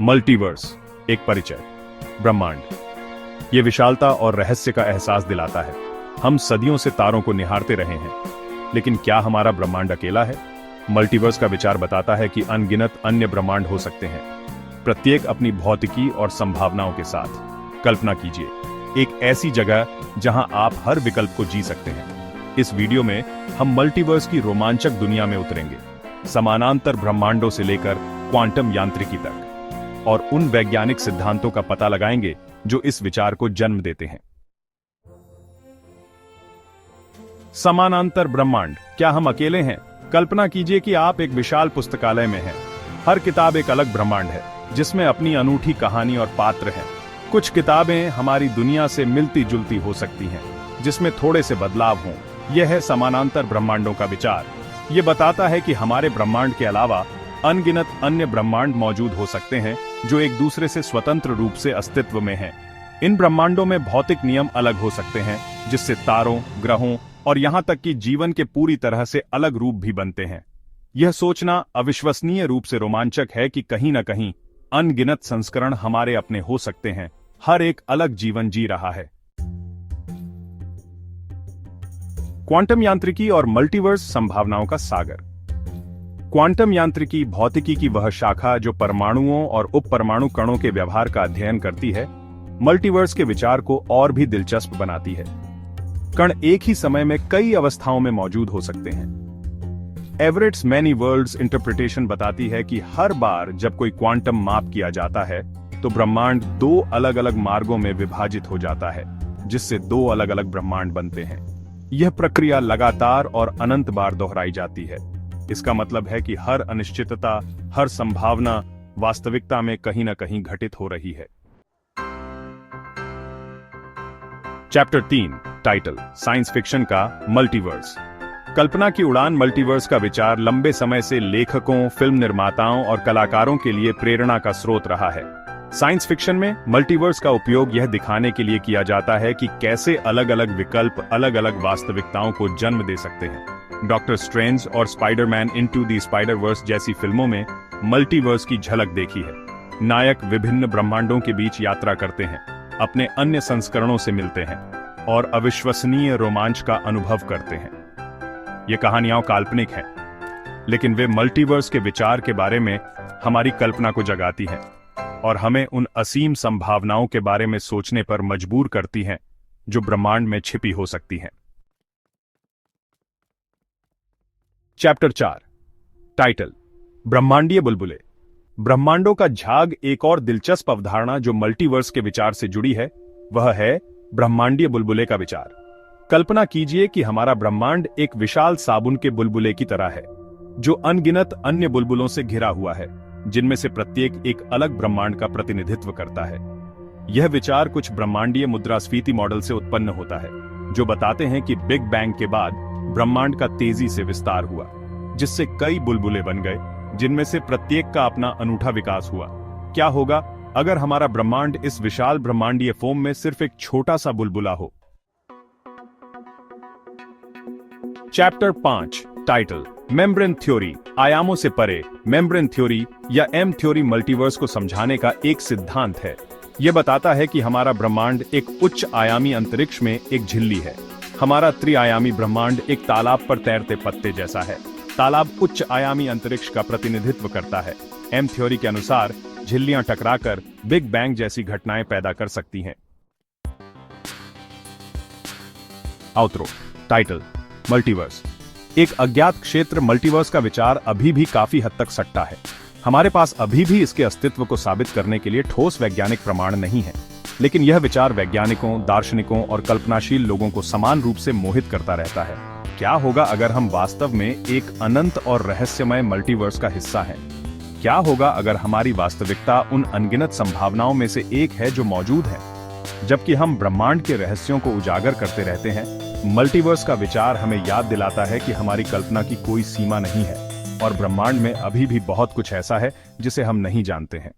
Multiverse, एक परिचय। ब्रह्मांड ये विशालता और रहस्य का एहसास दिलाता है। हम सदियों से तारों को निहारते रहे हैं, लेकिन क्या हमारा ब्रह्मांड अकेला है? मल्टीवर्स का विचार बताता है कि अनगिनत अन्य ब्रह्मांड हो सकते हैं, प्रत्येक अपनी भौतिकी और संभावनाओं के साथ। कल्पना कीजिए, एक ऐसी जगह जहां आप हर विकल्प को जी सकते हैं। इस वीडियो में हम मल्टीवर्स की रोमांचक दुनिया में उतरेंगे, समानांतर ब्रह्मांडों से लेकर क्वांटम यांत्रिकी तक, और उन वैज्ञानिक सिद्धांतों का पता लगाएंगे जो इस विचार को जन्म देते हैं। समानांतर ब्रह्मांड, क्या हम अकेले हैं? कल्पना कीजिए कि आप एक विशाल पुस्तकालय में हैं। हर किताब एक अलग ब्रह्मांड है, जिसमें अपनी अनूठी कहानी और पात्र हैं। कुछ किताबें हमारी दुनिया से मिलती जुलती हो सकती हैं, जिसमें थोड़े से बदलाव हों। यह है समानांतर ब्रह्मांडों का विचार। यह बताता है कि हमारे ब्रह्मांड के अलावा अनगिनत अन्य ब्रह्मांड मौजूद हो सकते हैं, जो एक दूसरे से स्वतंत्र रूप से अस्तित्व में हैं। इन ब्रह्मांडों में भौतिक नियम अलग हो सकते हैं, जिससे तारों, ग्रहों और यहां तक कि जीवन के पूरी तरह से अलग रूप भी बनते हैं। यह सोचना अविश्वसनीय रूप से रोमांचक है कि कहीं न कहीं अनगिनत संस्करण हमारे अपने हो सकते हैं, हर एक अलग जीवन जी रहा है। क्वांटम यांत्रिकी और मल्टीवर्स संभावनाओं का सागर। क्वांटम यांत्रिकी भौतिकी की वह शाखा जो परमाणुओं और उपपरमाणु कणों के व्यवहार का अध्ययन करती है, मल्टीवर्स के विचार को और भी दिलचस्प बनाती है। कण एक ही समय में कई अवस्थाओं में मौजूद हो सकते हैं। एवरेट्स मैनी वर्ल्ड्स इंटरप्रिटेशन बताती है कि हर बार जब कोई क्वांटम माप किया जाता है, तो ब्रह्मांड दो अलग अलग मार्गों में विभाजित हो जाता है, जिससे दो अलग अलग ब्रह्मांड बनते हैं। यह प्रक्रिया लगातार और अनंत बार दोहराई जाती है। इसका मतलब है कि हर अनिश्चितता, हर संभावना वास्तविकता में कहीं न कहीं घटित हो रही है। चैप्टर 3, टाइटल साइंस फिक्शन का मल्टीवर्स। कल्पना की उड़ान मल्टीवर्स का विचार लंबे समय से लेखकों, फिल्म निर्माताओं और कलाकारों के लिए प्रेरणा का स्रोत रहा है। साइंस फिक्शन में मल्टीवर्स का उपयोग यह दिखाने के लिए किया जाता है कि कैसे अलग अलग विकल्प अलग अलग वास्तविकताओं को जन्म दे सकते हैं। डॉक्टर स्ट्रेंज और स्पाइडरमैन इनटू द स्पाइडर-वर्स जैसी फिल्मों में मल्टीवर्स की झलक देखी है। नायक विभिन्न ब्रह्मांडों के बीच यात्रा करते हैं, अपने अन्य संस्करणों से मिलते हैं और अविश्वसनीय रोमांच का अनुभव करते हैं। ये कहानियां काल्पनिक हैं, लेकिन वे मल्टीवर्स के विचार के बारे में हमारी कल्पना को जगाती हैं और हमें उन असीम संभावनाओं के बारे में सोचने पर मजबूर करती हैं जो ब्रह्मांड में छिपी हो सकती हैं। चैप्टर 4, टाइटल ब्रह्मांडीय बुलबुले। ब्रह्मांडों का झाग एक और दिलचस्प अवधारणा जो मल्टीवर्स के विचार से जुड़ी है, वह है ब्रह्मांडीय बुलबुले का विचार। कल्पना कीजिए कि हमारा ब्रह्मांड एक विशाल साबुन के बुलबुले की तरह है, जो अनगिनत अन्य बुलबुलों से घिरा हुआ है, जिनमें से प्रत्येक एक अलग ब्रह्मांड का प्रतिनिधित्व करता है। यह विचार कुछ ब्रह्मांडीय मुद्रास्फीति मॉडल से उत्पन्न होता है, जो बताते हैं कि बिग बैंग के बाद ब्रह्मांड का तेजी से विस्तार हुआ, जिससे कई बुलबुले बन गए, जिनमें से प्रत्येक का अपना अनूठा विकास हुआ। क्या होगा अगर हमारा ब्रह्मांड इस विशाल ब्रह्मांडीय फोम में सिर्फ एक छोटा सा बुलबुला हो? चैप्टर 5, टाइटल मेम्ब्रेन थ्योरी, आयामों से परे। मेम्ब्रेन थ्योरी या एम थ्योरी मल्टीवर्स को समझाने का एक सिद्धांत है। यह बताता है कि हमारा ब्रह्मांड एक उच्च आयामी अंतरिक्ष में एक झिल्ली है। हमारा त्रिआयामी ब्रह्मांड एक तालाब पर तैरते पत्ते जैसा है। तालाब उच्च आयामी अंतरिक्ष का प्रतिनिधित्व करता है। एम थ्योरी के अनुसार झिल्लियां टकराकर बिग बैंग जैसी घटनाएं पैदा कर सकती हैं। आउटरो, टाइटल मल्टीवर्स, एक अज्ञात क्षेत्र। मल्टीवर्स का विचार अभी भी काफी हद तक सट्टा है। हमारे पास अभी भी इसके अस्तित्व को साबित करने के लिए ठोस वैज्ञानिक प्रमाण नहीं है, लेकिन यह विचार वैज्ञानिकों, दार्शनिकों और कल्पनाशील लोगों को समान रूप से मोहित करता रहता है। क्या होगा अगर हम वास्तव में एक अनंत और रहस्यमय मल्टीवर्स का हिस्सा हैं? क्या होगा अगर हमारी वास्तविकता उन अनगिनत संभावनाओं में से एक है जो मौजूद है? जबकि हम ब्रह्मांड के रहस्यों को उजागर करते रहते हैं, मल्टीवर्स का विचार हमें याद दिलाता है कि हमारी कल्पना की कोई सीमा नहीं है और ब्रह्मांड में अभी भी बहुत कुछ ऐसा है जिसे हम नहीं जानते हैं।